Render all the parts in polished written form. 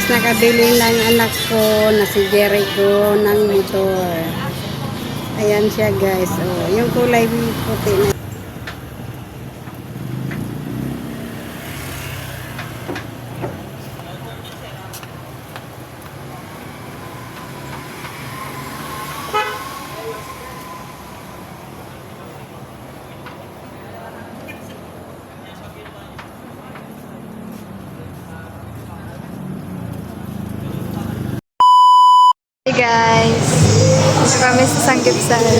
guys, nakabili ng anak ko na si Jericho ng motor. Ayan siya guys. Oh, yung kulay puti na. Hey guys, dito kami sa Sanggipsal. Di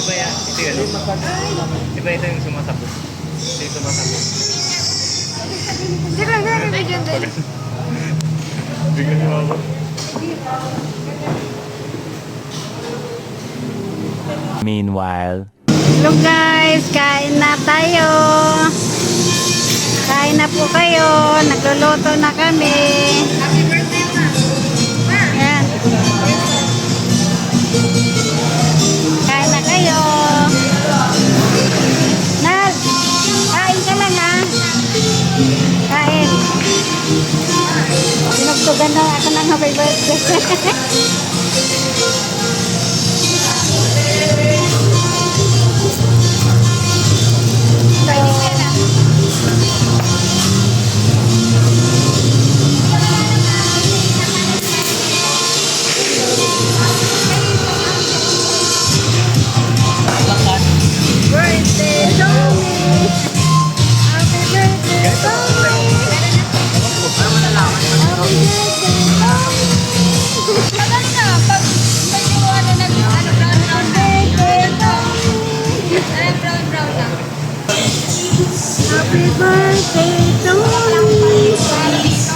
ba yan? Ito yun? Di ba ito yung sumasabog? Ito yung sumasabog. Hindi lang nga bibigyan din. Bigyan niyo ako. Meanwhile, Hello guys, kain na tayo. Kain na po kayo. Nagluluto na kami. Ayan. Kain na kayo. Nal, kain ka lang ha. Kain. Sinugtugan na ako ng happy birthday. Birthday to me. Happy birthday to me. Maganda, pag may yung ano na brown na. Ay, brown na. Happy birthday to me.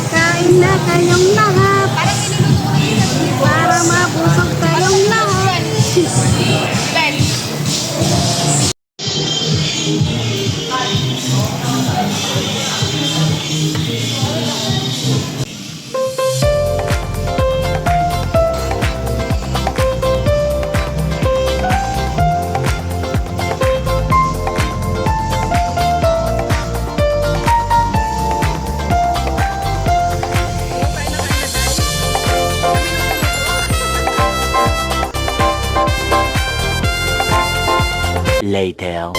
Kain na kayong lahat. Parang niluluto ko yun. Para mabusog tayong lahat. Ben. later.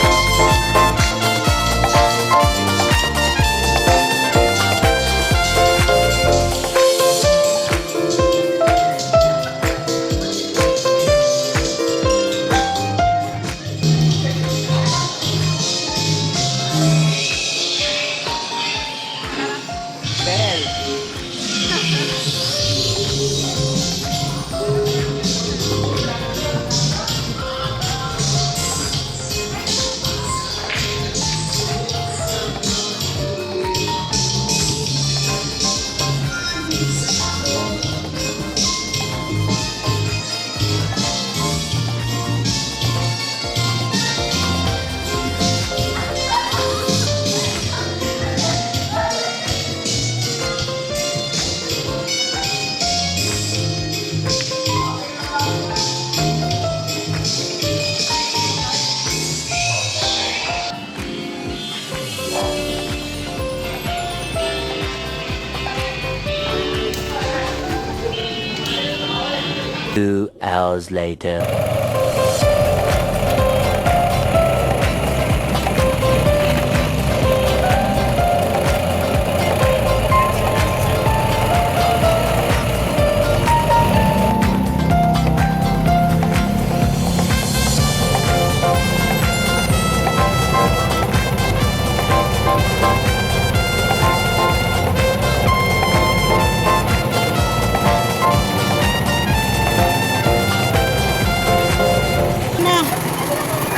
Two hours later.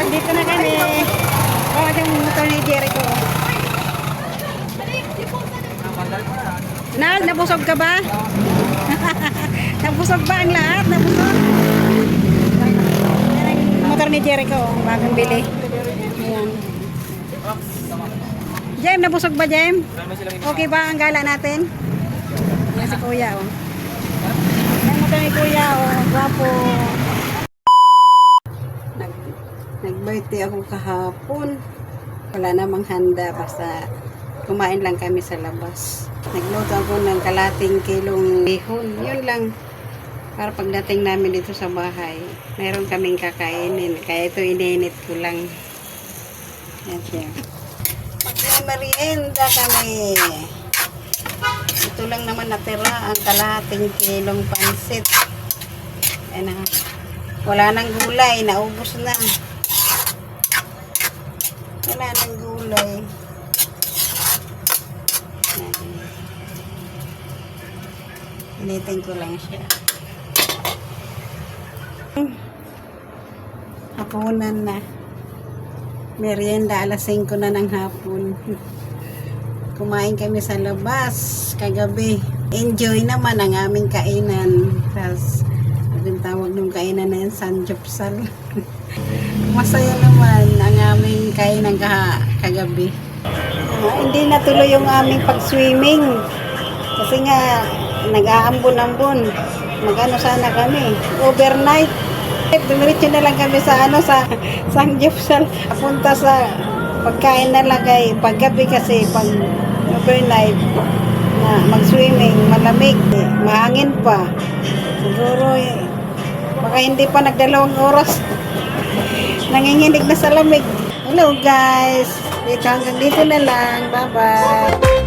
Dito na kami. Bawat yung motor ni Jericho. Nal, nabusog ka ba? Nabusog ba ang lahat? Nabusog? Motor ni Jericho. Bagong bili. Ayan. Jem, nabusog ba Jem? Okay ba ang gala natin? Yan si Kuya. Oh. Ang motor ni Kuya, oh, gwapo. Nag-birthday ako kahapon. Wala namang handa, basta kumain lang kami sa labas. Nagluto ako ng kalating kilong bihon. Yun lang. Para pagdating namin dito sa bahay, meron kaming kakainin. Kaya ito ininit ko lang. Yan siya. Mag-merienda kami. Ito lang naman natira ang kalating kilong pansit. Ayan na. Wala nang gulay. Naubos na. Wala nang gulay. Initin ko lang siya. Hapunan na. Merienda, alas 5 na ng hapon. Kumain kami sa labas kagabi. Enjoy naman ang aming kainan. Tapos, ang tawag ng kainan na yan, sanjupsal. Masaya naman ang aming kainan kagabi. Hindi natuloy yung aming pag-swimming. Kasi nga, nag-aambon-ambon. Mag-ano sana kami. Overnight. Dumiritso na lang kami sa sa sanjupsal. Punta sa pagkain na lang kay paggabi kasi pag overnight na mag-swimming, malamig, mahangin pa. Siguro baka hindi pa nagdalawang oras. Nanginginig na sa lamig. Hello guys. Hanggang dito na lang. Bye-bye.